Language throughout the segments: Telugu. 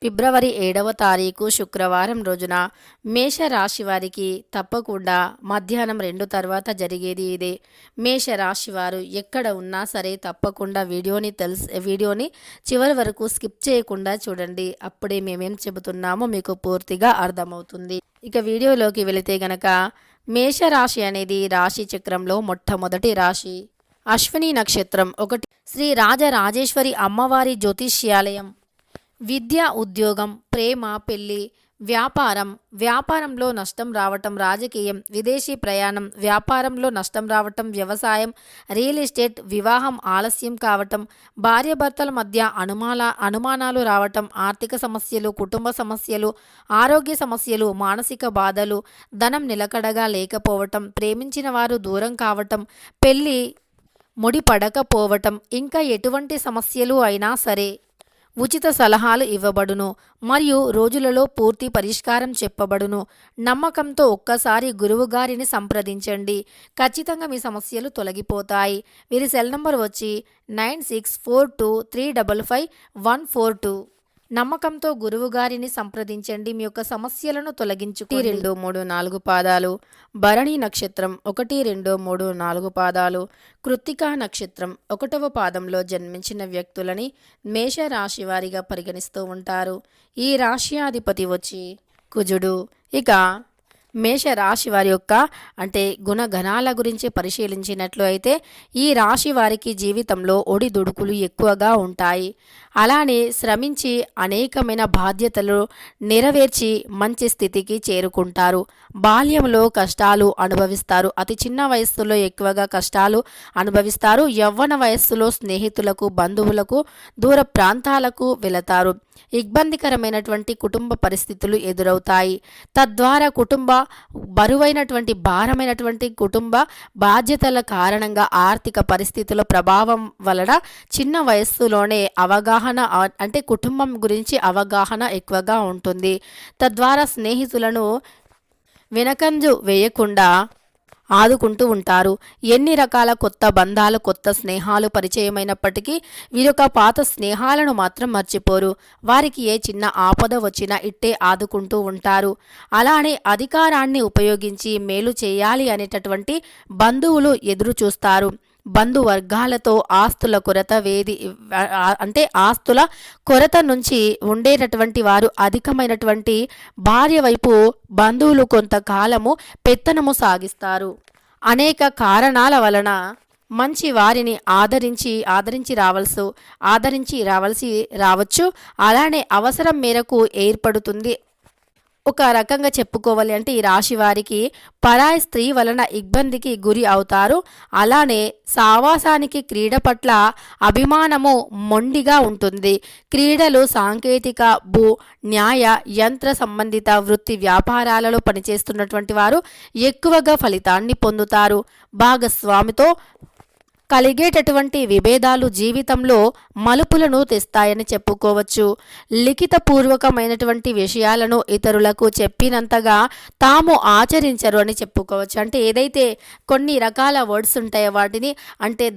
ఫిబ్రవరి 7వ తారీఖు శుక్రవారం రోజున మేషరాశి వారికి తప్పకుండా మధ్యాహ్నం 2 తర్వాత జరిగేది ఇదే. మేషరాశి వారు ఎక్కడ ఉన్నా సరే తప్పకుండా వీడియోని చివరి వరకు స్కిప్ చేయకుండా చూడండి. అప్పుడే మేమేం చెబుతున్నామో మీకు పూర్తిగా అర్థమవుతుంది. ఇక వీడియోలోకి వెళితే గనక మేషరాశి అనేది రాశి చక్రంలో మొట్టమొదటి రాశి. అశ్విని నక్షత్రం 1 శ్రీ రాజరాజేశ్వరి అమ్మవారి జ్యోతిష్యాలయం. విద్య, ఉద్యోగం, ప్రేమ, పెళ్లి, వ్యాపారంలో నష్టం రావటం, రాజకీయం, విదేశీ ప్రయాణం, వ్యాపారంలో నష్టం రావటం, వ్యవసాయం, రియల్ ఎస్టేట్, వివాహం ఆలస్యం కావటం, భార్యాభర్తల మధ్య అనుమానాలు రావటం, ఆర్థిక సమస్యలు, కుటుంబ సమస్యలు, ఆరోగ్య సమస్యలు, మానసిక బాధలు, ధనం నిలకడగా లేకపోవటం, ప్రేమించిన వారు దూరం కావటం, పెళ్లి ముడిపడకపోవటం, ఇంకా ఎటువంటి సమస్యలు అయినా సరే ఉచిత సలహాలు ఇవ్వబడును మరియు రోజులలో పూర్తి పరిష్కారం చెప్పబడును. నమ్మకంతో ఒక్కసారి గురువుగారిని సంప్రదించండి. ఖచ్చితంగా మీ సమస్యలు తొలగిపోతాయి. వీరి సెల్ నంబర్ వచ్చి 9642355142. నమ్మకంతో గురువుగారిని సంప్రదించండి. మీ యొక్క సమస్యలను తొలగించుకోండి. 2, 3, 4 పాదాలు. భరణి నక్షత్రం 1, 2, 3, 4 పాదాలు. కృత్తికా నక్షత్రం 1వ పాదంలో జన్మించిన వ్యక్తులని మేషరాశి వారిగా పరిగణిస్తూ ఉంటారు. ఈ రాశ్యాధిపతి వచ్చి కుజుడు. ఇక మేషరాశి వారి యొక్క గుణగణాల గురించి పరిశీలించినట్లు అయితే ఈ రాశి వారికి జీవితంలో ఒడిదుడుకులు ఎక్కువగా ఉంటాయి. అలానే శ్రమించి అనేకమైన బాధ్యతలు నెరవేర్చి మంచి స్థితికి చేరుకుంటారు. బాల్యంలో కష్టాలు అనుభవిస్తారు. అతి చిన్న వయస్సులో ఎక్కువగా కష్టాలు అనుభవిస్తారు. యవ్వన వయస్సులో స్నేహితులకు, బంధువులకు, దూర ప్రాంతాలకు వెళతారు. ఇబ్బందికరమైనటువంటి కుటుంబ పరిస్థితులు ఎదురవుతాయి. తద్వారా బరువైనటువంటి భారమైనటువంటి కుటుంబ బాధ్యతల కారణంగా ఆర్థిక పరిస్థితుల ప్రభావం వలన చిన్న వయస్సులోనే కుటుంబం గురించి అవగాహన ఎక్కువగా ఉంటుంది. తద్వారా స్నేహితులను వెనకంజు వేయకుండా ఆదుకుంటూ ఉంటారు. ఎన్ని రకాల కొత్త బంధాలు, కొత్త స్నేహాలు పరిచయమైనప్పటికీ వీరొక పాత స్నేహాలను మాత్రం మర్చిపోరు. వారికి ఏ చిన్న ఆపద వచ్చినా ఇట్టే ఆదుకుంటూ ఉంటారు. అలానే అధికారాన్ని ఉపయోగించి మేలు చేయాలి అనేటటువంటి బంధువులు ఎదురు చూస్తారు. బంధువర్గాలతో ఆస్తుల కొరత నుంచి ఉండేటటువంటి వారు అధికమైనటువంటి భార్య వైపు బంధువులు కొంతకాలము పెత్తనము సాగిస్తారు. అనేక కారణాల వలన మంచి వారిని ఆదరించి రావచ్చు. అలానే అవసరం మేరకు ఏర్పడుతుంది. ఒక రకంగా చెప్పుకోవాలి అంటే ఈ రాశి వారికి పరాయి స్త్రీ వలన ఇబ్బందికి గురి అవుతారు. అలానే సావాసానికి క్రీడ పట్ల అభిమానము మొండిగా ఉంటుంది. క్రీడలు, సాంకేతిక, న్యాయ, యంత్ర సంబంధిత వృత్తి వ్యాపారాలలో పనిచేస్తున్నటువంటి వారు ఎక్కువగా ఫలితాన్ని పొందుతారు. భాగస్వామితో కలిగేటటువంటి విభేదాలు జీవితంలో మలుపులను తెస్తాయని చెప్పుకోవచ్చు. లిఖితపూర్వకమైనటువంటి విషయాలను ఇతరులకు చెప్పినంతగా తాము ఆచరించరు అని చెప్పుకోవచ్చు. ఏదైతే కొన్ని రకాల వర్డ్స్ ఉంటాయో వాటిని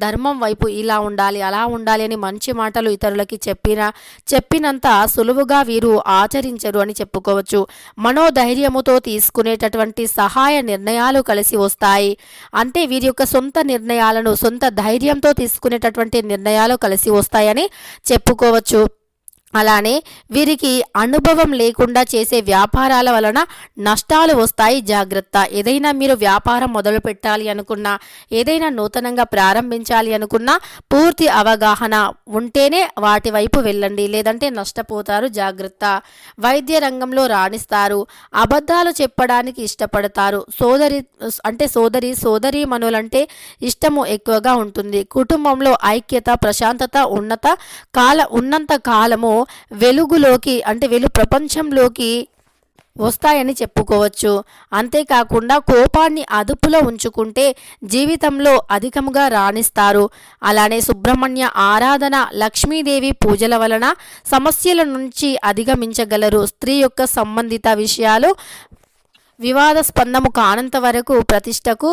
ధర్మం వైపు ఇలా ఉండాలి, అలా ఉండాలి అని మంచి మాటలు ఇతరులకి చెప్పినంత సులువుగా వీరు ఆచరించరు అని చెప్పుకోవచ్చు. మనోధైర్యముతో తీసుకునేటటువంటి సహాయ నిర్ణయాలు కలిసి వస్తాయి. వీరి యొక్క సొంత నిర్ణయాలను సొంత ధైర్యంతో తీసుకునేటటువంటి నిర్ణయాలు కలిసి వస్తాయని చెప్పుకోవచ్చు. అలానే వీరికి అనుభవం లేకుండా చేసే వ్యాపారాల వలన నష్టాలు వస్తాయి. జాగ్రత్త. ఏదైనా మీరు వ్యాపారం మొదలు పెట్టాలి అనుకున్నా, ఏదైనా నూతనంగా ప్రారంభించాలి అనుకున్నా పూర్తి అవగాహన ఉంటేనే వాటి వైపు వెళ్ళండి, లేదంటే నష్టపోతారు. జాగ్రత్త. వైద్య రంగంలో రాణిస్తారు. అబద్ధాలు చెప్పడానికి ఇష్టపడతారు. సోదరీమణులంటే ఇష్టము ఎక్కువగా ఉంటుంది. కుటుంబంలో ఐక్యత, ప్రశాంతత ఉన్నంత కాలము వెలుగు ప్రపంచంలోకి వస్తాయని చెప్పుకోవచ్చు. అంతేకాకుండా కోపాన్ని అదుపులో ఉంచుకుంటే జీవితంలో అధికంగా రాణిస్తారు. అలానే సుబ్రహ్మణ్య ఆరాధన, లక్ష్మీదేవి పూజల వలన సమస్యల నుంచి అధిగమించగలరు. స్త్రీ యొక్క సంబంధిత విషయాలు వివాదాస్పందము కానంత వరకు ప్రతిష్టకు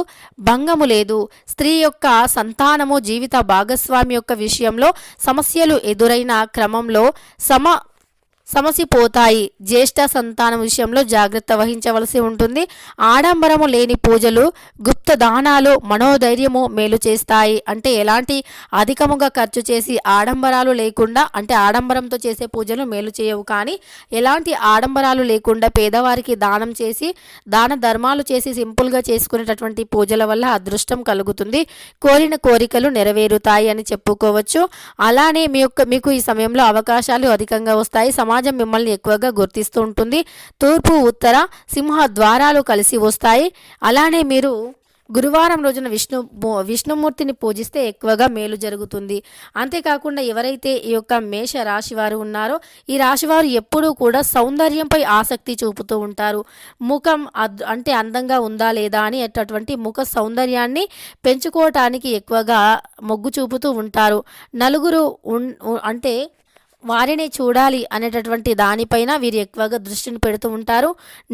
భంగము లేదు. స్త్రీ యొక్క సంతానము, జీవిత భాగస్వామి యొక్క విషయంలో సమస్యలు ఎదురైన క్రమంలో సమసిపోతాయి. జ్యేష్ఠ సంతానం విషయంలో జాగ్రత్త వహించవలసి ఉంటుంది. ఆడంబరము లేని పూజలు, గుప్త దానాలు మనోధైర్యము మేలు చేస్తాయి. అంటే ఎలాంటి అధికముగా ఖర్చు చేసి ఆడంబరాలు లేకుండా, అంటే ఆడంబరంతో చేసే పూజలు మేలు చేయవు, కానీ ఎలాంటి ఆడంబరాలు లేకుండా పేదవారికి దానం చేసి దాన ధర్మాలు చేసి సింపుల్గా చేసుకునేటటువంటి పూజల వల్ల అదృష్టం కలుగుతుంది. కోరిన కోరికలు నెరవేరుతాయి అని చెప్పుకోవచ్చు. అలానే మీకు ఈ సమయంలో అవకాశాలు అధికంగా వస్తాయి. సమాజం మిమ్మల్ని ఎక్కువగా గుర్తిస్తూ ఉంటుంది. తూర్పు ఉత్తర సింహ ద్వారాలు కలిసి వస్తాయి. అలానే మీరు గురువారం రోజున విష్ణుమూర్తిని పూజిస్తే ఎక్కువగా మేలు జరుగుతుంది. అంతేకాకుండా ఎవరైతే ఈ యొక్క మేష రాశి వారు ఉన్నారో ఈ రాశివారు ఎప్పుడూ కూడా సౌందర్యంపై ఆసక్తి చూపుతూ ఉంటారు. ముఖం అంటే అందంగా ఉందా లేదా అని అటువంటి ముఖ సౌందర్యాన్ని పెంచుకోవటానికి ఎక్కువగా మొగ్గు చూపుతూ ఉంటారు. నలుగురు అంటే వారిని చూడాలి అనేటటువంటి దానిపైన వీరు ఎక్కువగా దృష్టిని పెడుతూ ఉంటారు.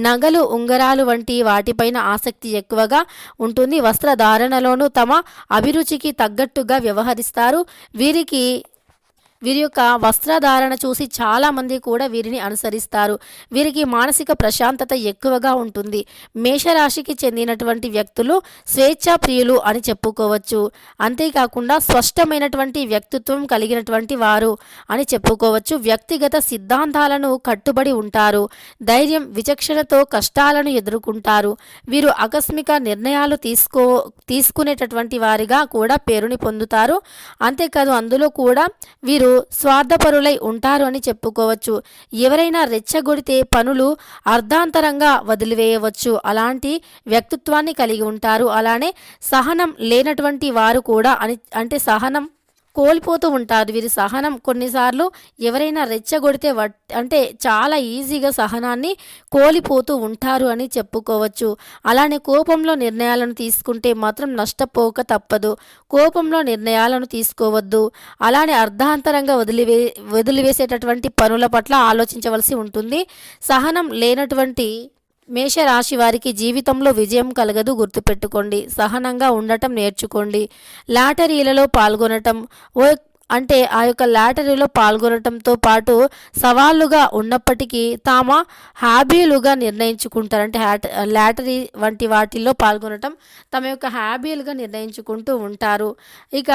నగలు, ఉంగరాలు వంటి వాటిపైన ఆసక్తి ఎక్కువగా ఉంటుంది. వస్త్రధారణలోనూ తమ అభిరుచికి తగ్గట్టుగా వ్యవహరిస్తారు. వీరి యొక్క వస్త్రధారణ చూసి చాలామంది కూడా వీరిని అనుసరిస్తారు. వీరికి మానసిక ప్రశాంతత ఎక్కువగా ఉంటుంది. మేషరాశికి చెందినటువంటి వ్యక్తులు స్వేచ్ఛా ప్రియులు అని చెప్పుకోవచ్చు. అంతేకాకుండా స్పష్టమైనటువంటి వ్యక్తిత్వం కలిగినటువంటి వారు అని చెప్పుకోవచ్చు. వ్యక్తిగత సిద్ధాంతాలను కట్టుబడి ఉంటారు. ధైర్యం, విచక్షణతో కష్టాలను ఎదుర్కొంటారు. వీరు ఆకస్మిక నిర్ణయాలు తీసుకునేటటువంటి వారిగా కూడా పేరుని పొందుతారు. అంతేకాదు అందులో కూడా వీరు స్వార్థపరులై ఉంటారు అని చెప్పుకోవచ్చు. ఎవరైనా రెచ్చగొడితే పనులు అర్ధాంతరంగా వదిలివేయవచ్చు. అలాంటి వ్యక్తిత్వాన్ని కలిగి ఉంటారు. అలానే సహనం లేనటువంటి వారు కూడా అంటే సహనం కోల్పోతూ ఉంటారు. వీరి సహనం కొన్నిసార్లు ఎవరైనా రెచ్చగొడితే అంటే చాలా ఈజీగా సహనాన్ని కోల్పోతూ ఉంటారు అని చెప్పుకోవచ్చు. అలానే కోపంలో నిర్ణయాలను తీసుకుంటే మాత్రం నష్టపోక తప్పదు. కోపంలో నిర్ణయాలను తీసుకోవద్దు. అలానే అర్ధాంతరంగా వదిలివేసేటటువంటి పనుల పట్ల ఆలోచించవలసి ఉంటుంది. సహనం లేనటువంటి మేషరాశి వారికి జీవితంలో విజయం కలగదు, గుర్తుపెట్టుకోండి. సహనంగా ఉండటం నేర్చుకోండి. లాటరీలలో పాల్గొనటం అంటే ఆ యొక్క లాటరీలో పాల్గొనటంతో పాటు సవాళ్ళుగా ఉన్నప్పటికీ తామ హాబీలుగా నిర్ణయించుకుంటారు. అంటే లాటరీ వంటి వాటిల్లో పాల్గొనటం తమ యొక్క హాబీలుగా నిర్ణయించుకుంటూ ఉంటారు. ఇక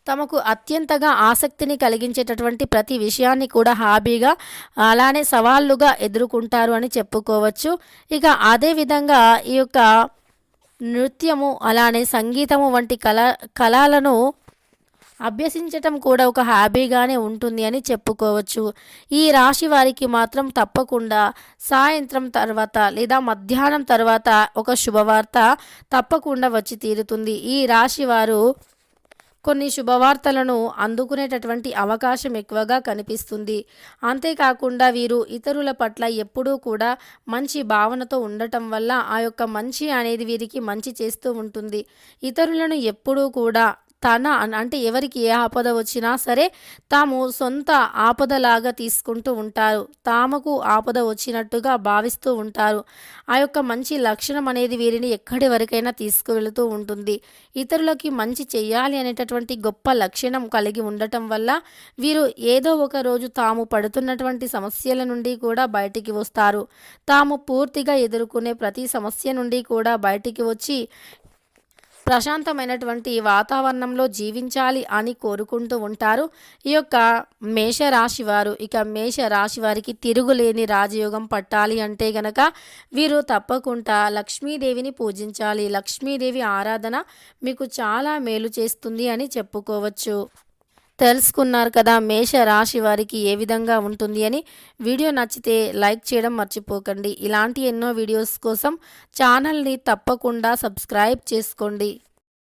తమకు అత్యంతగా ఆసక్తిని కలిగించేటటువంటి ప్రతి విషయాన్ని కూడా హాబీగా అలానే సవాళ్ళుగా ఎదుర్కొంటారు అని చెప్పుకోవచ్చు. ఇక అదేవిధంగా ఈ యొక్క నృత్యము అలానే సంగీతము వంటి కళలను అభ్యసించటం కూడా ఒక హాబీగానే ఉంటుంది అని చెప్పుకోవచ్చు. ఈ రాశి వారికి మాత్రం తప్పకుండా సాయంత్రం తర్వాత లేదా మధ్యాహ్నం తర్వాత ఒక శుభవార్త తప్పకుండా వచ్చి తీరుతుంది. ఈ రాశి వారు కొన్ని శుభవార్తలను అందుకునేటటువంటి అవకాశం ఎక్కువగా కనిపిస్తుంది. అంతేకాకుండా వీరు ఇతరుల పట్ల ఎప్పుడూ కూడా మంచి భావనతో ఉండటం వల్ల ఆ యొక్క మంచి అనేది వీరికి మంచి చేస్తూ ఉంటుంది. ఇతరులను ఎప్పుడూ కూడా అంటే ఎవరికి ఏ ఆపద వచ్చినా సరే తాము సొంత ఆపదలాగా తీసుకుంటూ ఉంటారు. తామకు ఆపద వచ్చినట్టుగా భావిస్తూ ఉంటారు. ఆ యొక్క మంచి లక్షణం అనేది వీరిని ఎక్కడి వరకైనా తీసుకువెళుతూ ఉంటుంది. ఇతరులకి మంచి చెయ్యాలి అనేటటువంటి గొప్ప లక్షణం కలిగి ఉండటం వల్ల వీరు ఏదో ఒక రోజు తాము పడుతున్నటువంటి సమస్యల నుండి కూడా బయటికి వస్తారు. తాము పూర్తిగా ఎదుర్కొనే ప్రతి సమస్య నుండి కూడా బయటికి వచ్చి ప్రశాంతమైనటువంటి వాతావరణంలో జీవించాలి అని కోరుకుంటూ ఉంటారు ఈ యొక్క మేషరాశి వారు. ఇక మేషరాశి వారికి తిరుగులేని రాజయోగం పట్టాలి అంటే గనక వీరు తప్పకుండా లక్ష్మీదేవిని పూజించాలి. లక్ష్మీదేవి ఆరాధన మీకు చాలా మేలు చేస్తుంది అని చెప్పుకోవచ్చు. తెలుసుకున్నారు కదా మేష రాశి వారికి ఏ విధంగా ఉంటుంది అని. వీడియో నచ్చితే లైక్ చేయడం మర్చిపోకండి. ఇలాంటి ఎన్నో వీడియోస్ కోసం ఛానల్ని తప్పకుండా సబ్స్క్రైబ్ చేసుకోండి.